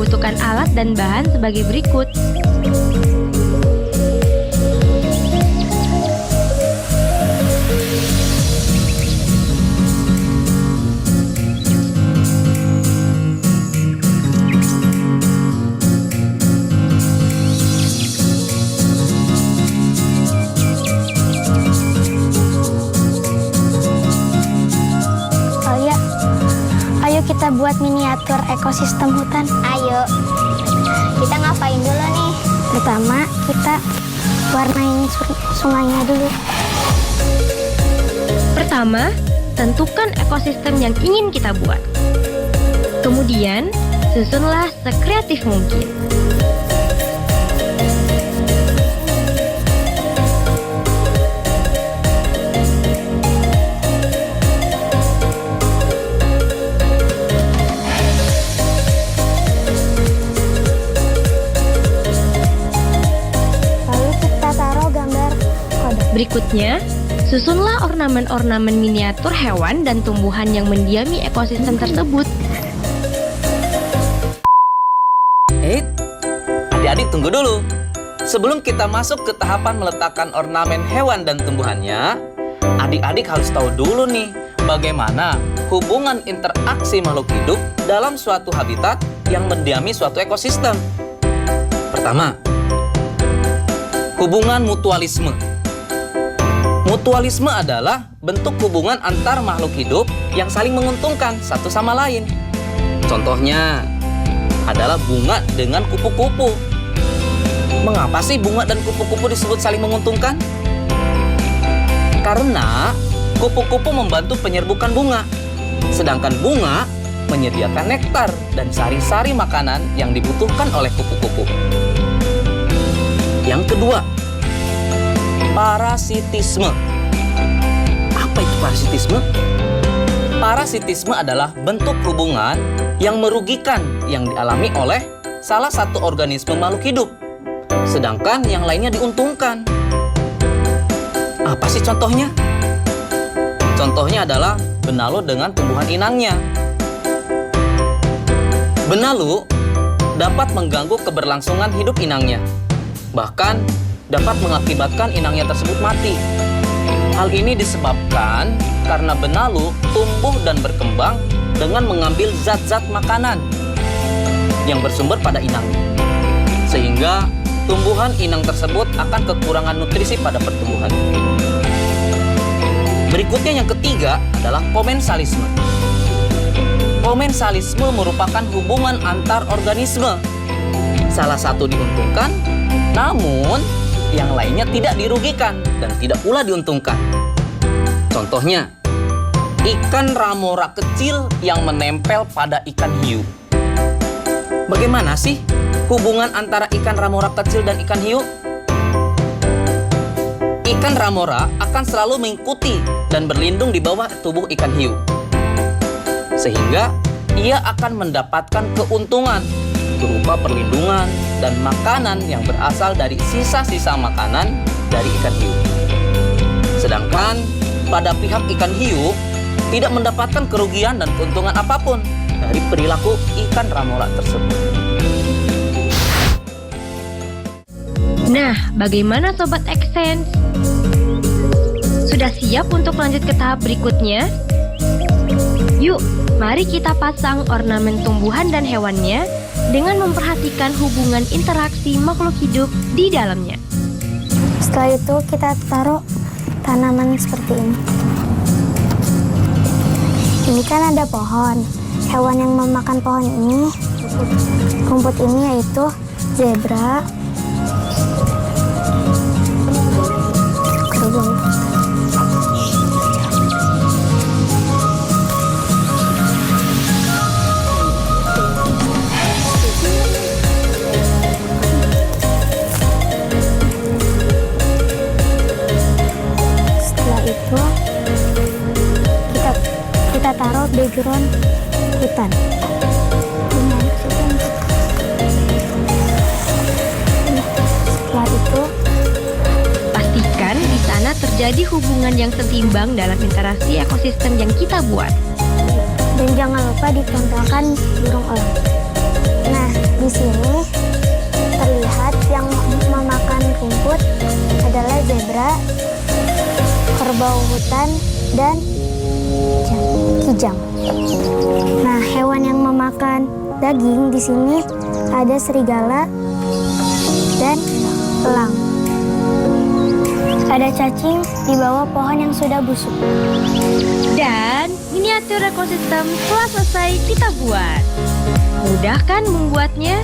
membutuhkan alat dan bahan sebagai berikut. Kita buat miniatur ekosistem hutan. Ayo, kita ngapain dulu nih? Pertama, kita warnain sungainya dulu. Pertama, tentukan ekosistem yang ingin kita buat. Kemudian, susunlah sekreatif mungkin. Berikutnya, susunlah ornamen-ornamen miniatur hewan dan tumbuhan yang mendiami ekosistem tersebut. Adik-adik tunggu dulu. Sebelum kita masuk ke tahapan meletakkan ornamen hewan dan tumbuhannya, adik-adik harus tahu dulu nih, bagaimana hubungan interaksi makhluk hidup dalam suatu habitat yang mendiami suatu ekosistem. Pertama, hubungan mutualisme. Mutualisme adalah bentuk hubungan antar makhluk hidup yang saling menguntungkan satu sama lain. Contohnya adalah bunga dengan kupu-kupu. Mengapa sih bunga dan kupu-kupu disebut saling menguntungkan? Karena kupu-kupu membantu penyerbukan bunga, sedangkan bunga menyediakan nektar dan sari-sari makanan yang dibutuhkan oleh kupu-kupu. Yang kedua, parasitisme. Apa itu parasitisme? Parasitisme adalah bentuk hubungan yang merugikan yang dialami oleh salah satu organisme makhluk hidup, sedangkan yang lainnya diuntungkan. Apa sih contohnya? Contohnya adalah benalu dengan tumbuhan inangnya. Benalu dapat mengganggu keberlangsungan hidup inangnya, bahkan dapat mengakibatkan inangnya tersebut mati. Hal ini disebabkan karena benalu tumbuh dan berkembang dengan mengambil zat-zat makanan yang bersumber pada inangnya, sehingga tumbuhan inang tersebut akan kekurangan nutrisi pada pertumbuhan. Berikutnya yang ketiga adalah komensalisme. Komensalisme merupakan hubungan antar organisme. Salah satu diuntungkan, namun yang lainnya tidak dirugikan dan tidak pula diuntungkan. Contohnya, ikan ramora kecil yang menempel pada ikan hiu. Bagaimana sih hubungan antara ikan ramora kecil dan ikan hiu? Ikan ramora akan selalu mengikuti dan berlindung di bawah tubuh ikan hiu, sehingga ia akan mendapatkan keuntungan berupa perlindungan dan makanan yang berasal dari sisa-sisa makanan dari ikan hiu. Sedangkan pada pihak ikan hiu tidak mendapatkan kerugian dan keuntungan apapun dari perilaku ikan ramora tersebut. Nah, bagaimana Sobat Xsense? Sudah siap untuk lanjut ke tahap berikutnya? Yuk, mari kita pasang ornamen tumbuhan dan hewannya dengan memperhatikan hubungan interaksi makhluk hidup di dalamnya. Setelah itu kita taruh tanaman seperti ini. Ini kan ada pohon. Hewan yang memakan pohon ini, rumput ini yaitu zebra, kerubung. Kita taruh background hutan. Setelah itu, pastikan di sana terjadi hubungan yang setimbang dalam interaksi ekosistem yang kita buat. Dan jangan lupa ditempelkan burung elang. Nah, di Di sini terlihat yang memakan rumput adalah zebra, kerbau hutan, dan kijang. Nah, hewan yang memakan daging di sini ada serigala dan elang. Ada cacing di bawah pohon yang sudah busuk. Dan miniatur ekosistem telah selesai kita buat. Mudah kan membuatnya?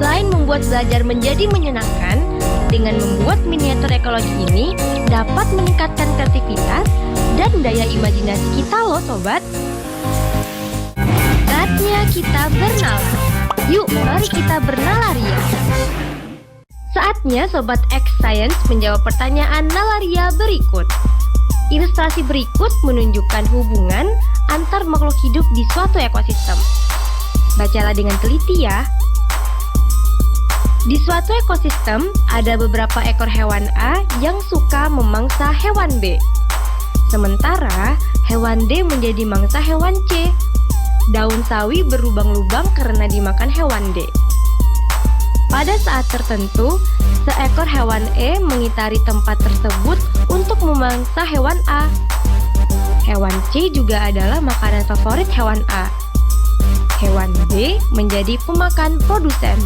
Selain membuat belajar menjadi menyenangkan, dengan membuat miniatur ekologi ini dapat meningkatkan kreativitas dan daya imajinasi kita loh sobat. Saatnya kita bernalar. Yuk, mari kita bernalaria. Saatnya Sobat X Science menjawab pertanyaan nalaria berikut. Ilustrasi berikut menunjukkan hubungan antar makhluk hidup di suatu ekosistem. Bacalah dengan teliti ya. Di suatu ekosistem, ada beberapa ekor hewan A yang suka memangsa hewan B. Sementara, hewan D menjadi mangsa hewan C. Daun sawi berlubang-lubang karena dimakan hewan D. Pada saat tertentu, seekor hewan E mengitari tempat tersebut untuk memangsa hewan A. Hewan C juga adalah makanan favorit hewan A. Hewan B menjadi pemakan produsen.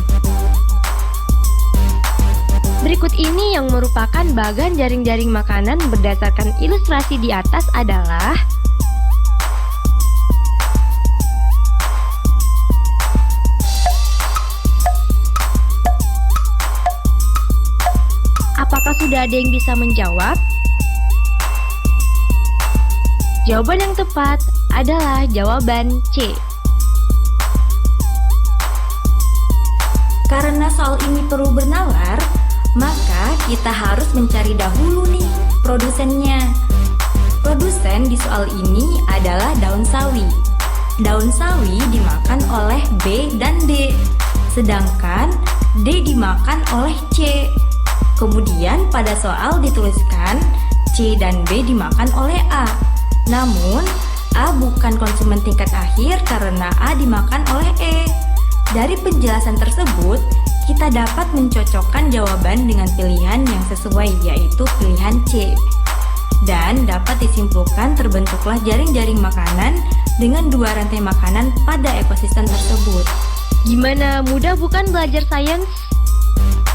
Berikut ini yang merupakan bagan jaring-jaring makanan berdasarkan ilustrasi di atas adalah apakah sudah ada yang bisa menjawab? Jawaban yang tepat adalah jawaban C. Karena soal ini perlu bernalar, maka kita harus mencari dahulu nih produsennya. Produsen di soal ini adalah daun sawi. Daun sawi dimakan oleh B dan D, sedangkan D dimakan oleh C. Kemudian pada soal dituliskan C dan B dimakan oleh A. Namun, A bukan konsumen tingkat akhir karena A dimakan oleh E. Dari penjelasan tersebut, kita dapat mencocokkan jawaban dengan pilihan yang sesuai, yaitu pilihan C. Dan dapat disimpulkan terbentuklah jaring-jaring makanan dengan dua rantai makanan pada ekosistem tersebut. Gimana, mudah bukan belajar sains?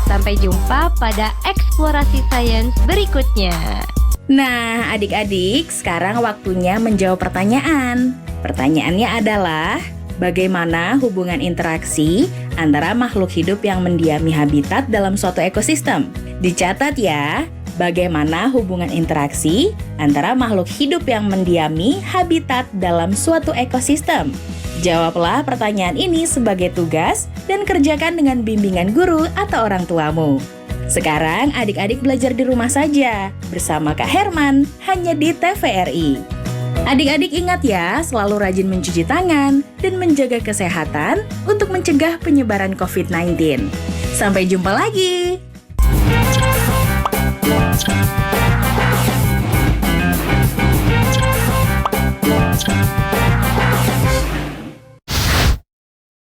Sampai jumpa pada eksplorasi sains berikutnya. Nah, adik-adik, sekarang waktunya menjawab pertanyaan. Pertanyaannya adalah, bagaimana hubungan interaksi antara makhluk hidup yang mendiami habitat dalam suatu ekosistem? Dicatat ya, bagaimana hubungan interaksi antara makhluk hidup yang mendiami habitat dalam suatu ekosistem? Jawablah pertanyaan ini sebagai tugas dan kerjakan dengan bimbingan guru atau orang tuamu. Sekarang adik-adik belajar di rumah saja bersama Kak Herman hanya di TVRI. Adik-adik ingat ya, selalu rajin mencuci tangan dan menjaga kesehatan untuk mencegah penyebaran COVID-19. Sampai jumpa lagi.